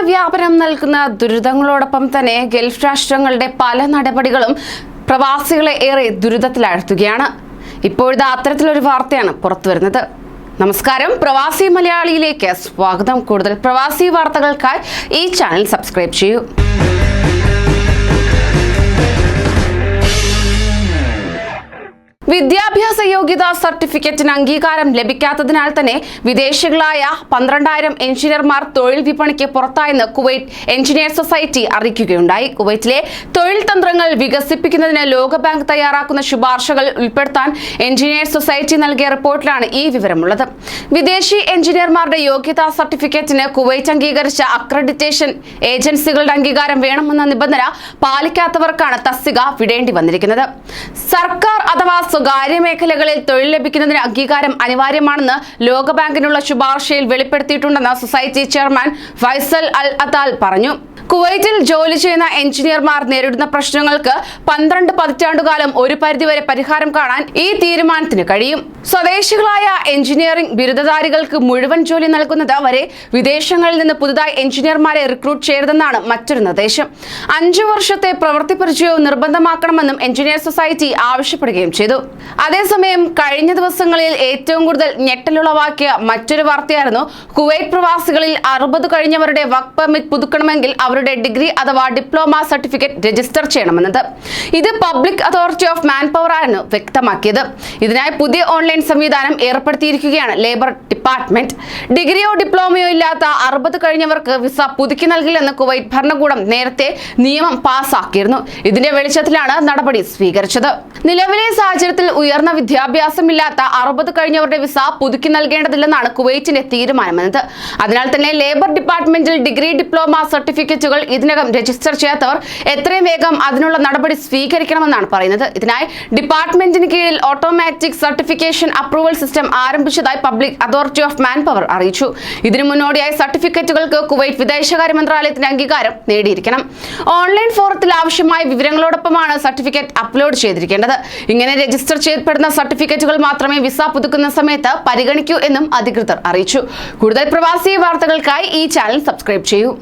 വ്യാപനം നൽകുന്ന ദുരിതങ്ങളോടൊപ്പം തന്നെ ഗൾഫ് രാഷ്ട്രങ്ങളുടെ പല നടപടികളും പ്രവാസികളെ ഏറെ ദുരിതത്തിലാഴ്ത്തുകയാണ്. ഇപ്പോഴത്തെ അത്തരത്തിലൊരു വാർത്തയാണ് പുറത്തുവരുന്നത്. നമസ്കാരം, പ്രവാസി മലയാളിയിലേക്ക് സ്വാഗതം. കൂടുതൽ പ്രവാസി വാർത്തകൾക്കായി ഈ ചാനൽ സബ്സ്ക്രൈബ് ചെയ്യൂ. വിദ്യാഭ്യാസ യോഗ്യതാ സർട്ടിഫിക്കറ്റിന് അംഗീകാരം ലഭിക്കാത്തതിനാൽ തന്നെ വിദേശികളായ 12,000 എഞ്ചിനീയർമാർ തൊഴിൽ വിപണിക്ക് പുറത്തായെന്ന് കുവൈറ്റ് എഞ്ചിനീയർ സൊസൈറ്റി അറിയിക്കുകയുണ്ടായി. കുവൈറ്റിലെ തൊഴിൽ തന്ത്രങ്ങൾ വികസിപ്പിക്കുന്നതിന് ലോകബാങ്ക് തയ്യാറാക്കുന്ന ശുപാർശകൾ ഉൾപ്പെടുത്താൻ എഞ്ചിനീയർ സൊസൈറ്റി നൽകിയ റിപ്പോർട്ടിലാണ് ഈ വിവരമുള്ളത്. വിദേശി എഞ്ചിനീയർമാരുടെ യോഗ്യതാ സർട്ടിഫിക്കറ്റിന് കുവൈറ്റ് അംഗീകരിച്ച അക്രഡിറ്റേഷൻ ഏജൻസികളുടെ അംഗീകാരം വേണമെന്ന നിബന്ധന പാലിക്കാത്തവർക്കാണ് തസ്തിക വിടേണ്ടി വന്നിരിക്കുന്നത്. സർക്കാർ അഥവാ സ്വകാര്യ മേഖലകളിൽ തൊഴിൽ ലഭിക്കുന്നതിന് അംഗീകാരം അനിവാര്യമാണെന്ന് ലോകബാങ്കിനുള്ള ശുപാർശയിൽ വെളിപ്പെടുത്തിയിട്ടുണ്ടെന്ന് സൊസൈറ്റി ചെയർമാൻ ഫൈസൽ അൽ അതാൽ പറഞ്ഞു. കുവൈറ്റിൽ ജോലി ചെയ്യുന്ന എഞ്ചിനീയർമാർ നേരിടുന്ന പ്രശ്നങ്ങൾക്ക് 12 പതിറ്റാണ്ടുകാലം ഒരു പരിധിവരെ പരിഹാരം കാണാൻ ഈ തീരുമാനത്തിന് കഴിയും. സ്വദേശികളായ എഞ്ചിനീയറിംഗ് ബിരുദധാരികൾക്ക് മുഴുവൻ ജോലി നൽകുന്നത് വരെ വിദേശങ്ങളിൽ നിന്ന് പുതുതായി എഞ്ചിനീയർമാരെ റിക്രൂട്ട് ചെയ്യരുതെന്നാണ് മറ്റൊരു നിർദ്ദേശം. 5 വർഷത്തെ പ്രവൃത്തി പരിചയവും നിർബന്ധമാക്കണമെന്നും എഞ്ചിനീയർ സൊസൈറ്റി ആവശ്യപ്പെടുകയും ചെയ്തു. അതേസമയം കഴിഞ്ഞ ദിവസങ്ങളിൽ ഏറ്റവും കൂടുതൽ ഞെട്ടലുളവാക്കിയ മറ്റൊരു വാർത്തയായിരുന്നു കുവൈറ്റ് പ്രവാസികളിൽ 60 കഴിഞ്ഞവരുടെ വർക്ക് പെർമിറ്റ് പുതുക്കണമെങ്കിൽ അവരുടെ ഡിഗ്രി അഥവാ ഡിപ്ലോമ സർട്ടിഫിക്കറ്റ് രജിസ്റ്റർ ചെയ്യണമെന്നത്. ഇത് public authority of man power ആണ് വ്യക്തമാക്കിയത്. ഇതിനായി പുതിയ ഓൺലൈൻ സംവിധാനം ഏർപ്പെടുത്തിയിരിക്കുകയാണ് ലേബർ ഡിപ്പാർട്ട്മെന്റ്. ഡിഗ്രിയോ ഡിപ്ലോമയോ ഇല്ലാത്ത 60 കഴിഞ്ഞവർക്ക് വിസ പുതുക്കി നൽകില്ലെന്ന് കുവൈറ്റ് ഭരണകൂടം നേരത്തെ നിയമം പാസാക്കിയിരുന്നു. ഇതിന്റെ വെളിച്ചത്തിലാണ് നടപടി സ്വീകരിച്ചത്. നിലവിലെ സാഹചര്യത്തിൽ ഉയർന്ന വിദ്യാഭ്യാസമില്ലാത്ത 60 കഴിഞ്ഞവരുടെ വിസ പുതുക്കി നൽകേണ്ടതില്ലെന്നാണ് കുവൈറ്റിന്റെ തീരുമാനമെന്നത്. അതിനാൽ തന്നെ ലേബർ ഡിപ്പാർട്ട്മെന്റിൽ ഡിഗ്രി ഡിപ്ലോമ സർട്ടിഫിക്കറ്റുകൾ ഇതിനകം രജിസ്റ്റർ ചെയ്യാത്തവർ എത്രയും വേഗം അതിനുള്ള നടപടി സ്വീകരിക്കണമെന്നാണ് പറയുന്നത്. ഇതിനായി ഡിപ്പാർട്ട്മെന്റിന് കീഴിൽ ഓട്ടോമാറ്റിക് സർട്ടിഫിക്കേഷൻ അപ്രൂവൽ സിസ്റ്റം ആരംഭിച്ചതായി public authority of man power അറിയിച്ചു. ഇതിനു മുന്നോടിയായി സർട്ടിഫിക്കറ്റുകൾക്ക് കുവൈറ്റ് വിദേശകാര്യ മന്ത്രാലയത്തിന്റെ അംഗീകാരം നേടിയിരിക്കണം. ഓൺലൈൻ ഫോറത്തിൽ ആവശ്യമായ വിവരങ്ങളോടൊപ്പമാണ് സർട്ടിഫിക്കറ്റ് അപ്ലോഡ് ചെയ്തിരിക്കേണ്ടത്. ഇങ്ങനെ രജിസ്റ്റർ ചെയ്യപ്പെടുന്ന സർട്ടിഫിക്കറ്റുകൾ മാത്രമേ വിസ പുതുക്കുന്ന സമയത്ത് പരിഗണിക്കൂ എന്നും അധികൃതർ അറിയിച്ചു. കൂടുതൽ പ്രവാസി വാർത്തകൾക്കായി ഈ ചാനൽ സബ്സ്ക്രൈബ് ചെയ്യൂ.